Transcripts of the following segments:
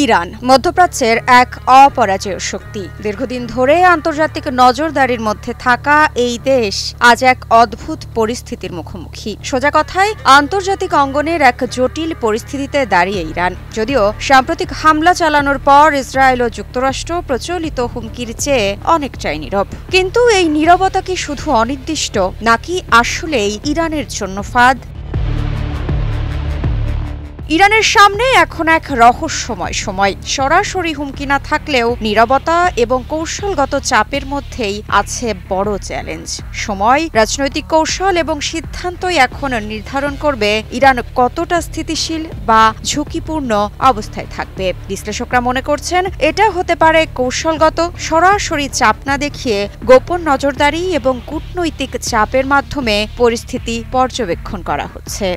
Iran মধ্যপ্রাচ্যের এক অপরাজেয় শক্তি। দীর্ঘদিন ধরে আন্তর্জাতিক নজরদারির মধ্যে থাকা এই দেশ আজ এক অদ্ভুত পরিস্থিতির মুখোমুখি। সোজা কথায় আন্তর্জাতিক অঙ্গনের এক জটিল পরিস্থিতিতে দাঁড়িয়ে ইরান। যদিও সাম্প্রতিক হামলা চালানোর পর ইসরায়েল ও যুক্তরাষ্ট্র প্রচলিত হুমকির চেয়ে অনেকটাই নীরব। কিন্তু এই নীরবতা কি শুধু অনির্দিষ্ট, নাকি আসলেই ইরানের জন্য ফাঁদ? ইরানের সামনে এখন এক রহস্যময় সময়। সরাসরি হুমকি না থাকলেও নীরবতা এবং কৌশলগত চাপের মধ্যেই আছে বড় চ্যালেঞ্জ। সময়, রাজনৈতিক কৌশল এবং সিদ্ধান্তই এখন নির্ধারণ করবে ইরান কতটা স্থিতিশীল বা ঝুঁকিপূর্ণ অবস্থায় থাকবে। বিশ্লেষকরা মনে করছেন এটা হতে পারে কৌশলগত, সরাসরি চাপ না দেখিয়ে গোপন নজরদারি এবং কূটনৈতিক চাপের মাধ্যমে পরিস্থিতি পর্যবেক্ষণ করা হচ্ছে।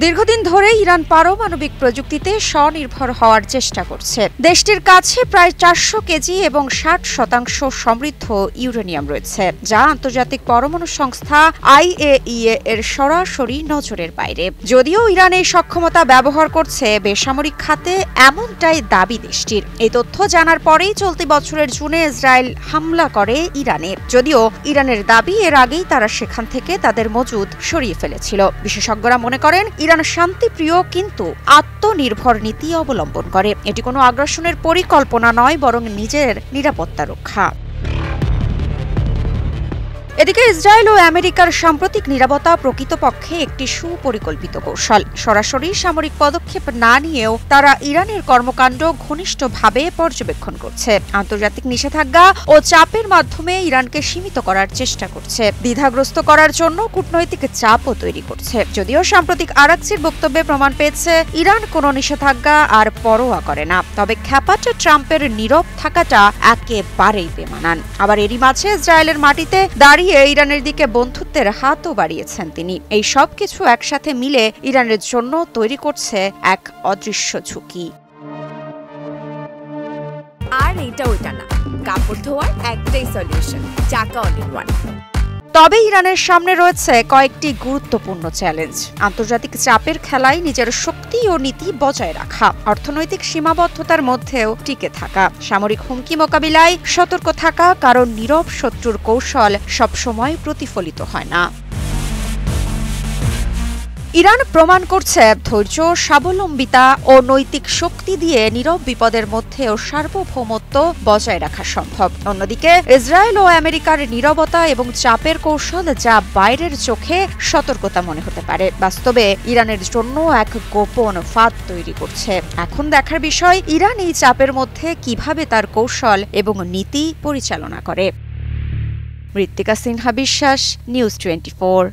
দীর্ঘদিন ধরে ইরান পারমাণবিক প্রযুক্তিতে স্বনির্ভর হওয়ার চেষ্টা করছে। দেশটির কাছে প্রায় 400 কেজি এবং 60% সমৃদ্ধ ইউরেনিয়াম রয়েছে, যা আন্তর্জাতিক পরমাণু সংস্থা IAEA এর সরাসরি নজরের বাইরে। যদিও ইরান এই সক্ষমতা ব্যবহার করছে বেসামরিক খাতে, এমনটাই দাবি দেশটির। এই তথ্য জানার পরেই চলতি বছরের জুনে ইসরায়েল হামলা করে ইরানে। যদিও ইরানের দাবি এর আগেই তারা সেখান থেকে তাদের মজুদ সরিয়ে ফেলেছিল। বিশেষজ্ঞরা মনে করেন ইরান শান্তিপ্রিয় কিন্তু আত্মনির্ভর নীতি অবলম্বন করে। এটি কোনো আগ্রাসনের পরিকল্পনা নয়, বরং নিজের নিরাপত্তা রক্ষা। এদিকে ইসরায়েল ও আমেরিকার সাম্প্রতিক নীরবতা প্রকৃতপক্ষে একটি সুপরিকল্পিত কৌশল। সরাসরি সামরিক পদক্ষেপ না নিয়েও তারা ইরানের কর্মকাণ্ড ঘনিষ্ঠভাবে পর্যবেক্ষণ করছে। আন্তর্জাতিক নিষেধাজ্ঞা ও চাপের মাধ্যমে ইরানকে সীমিত করার চেষ্টা করছে, দ্বিধাগ্রস্ত করার জন্য কূটনৈতিক চাপও তৈরি করছে। যদিও সাম্প্রতিক আরাকচির বক্তব্যে প্রমাণ পেয়েছে ইরান কোনো নিষেধাজ্ঞা আর পরোয়া করে না। তবে খ্যাপাটে ট্রাম্পের নীরব থাকাটা একেবারেই বেমানান। আবার এরই মাঝে ইসরায়েলের মাটিতে দাঁড়িয়ে ইরানের দিকে বন্ধুত্বের হাতও বাড়িয়েছেন তিনি। এই সব কিছু একসাথে মিলে ইরানের জন্য তৈরি করছে এক অদৃশ্য ঝুঁকি। আর এটা ওইটা না, কাপড় ধোয়ার একটাই সলিউশন, চাকা অল ইন ওয়ান। তবে ইরানের সামনে রয়েছে কয়েকটি গুরুত্বপূর্ণ চ্যালেঞ্জ। আন্তর্জাতিক চাপের খেলায় নিজের শক্তি ও নীতি বজায় রাখা, অর্থনৈতিক সীমাবদ্ধতার মধ্যেও টিকে থাকা, সামরিক হুমকি মোকাবিলায় সতর্ক থাকা, কারণ নীরব শত্রুর কৌশল সবসময় প্রতিফলিত হয় না। ইরান প্রমাণ করছে ধৈর্য, স্বাবলম্বিতা ও নৈতিক শক্তি দিয়ে নীরব বিপদের মধ্যেও সার্বভৌমত্ব বজায় রাখা সম্ভব। অন্যদিকে ইসরায়েল ও আমেরিকার নীরবতা এবং চাপের কৌশল, যা বাইরের চোখে সতর্কতা মনে হতে পারে, বাস্তবে ইরানের জন্য এক গোপন ফাঁদ তৈরি করছে। এখন দেখার বিষয় ইরান এই চাপের মধ্যে কিভাবে তার কৌশল এবং নীতি পরিচালনা করে। মৃত্তিকা সিনহা বিশ্বাস, নিউজ 24।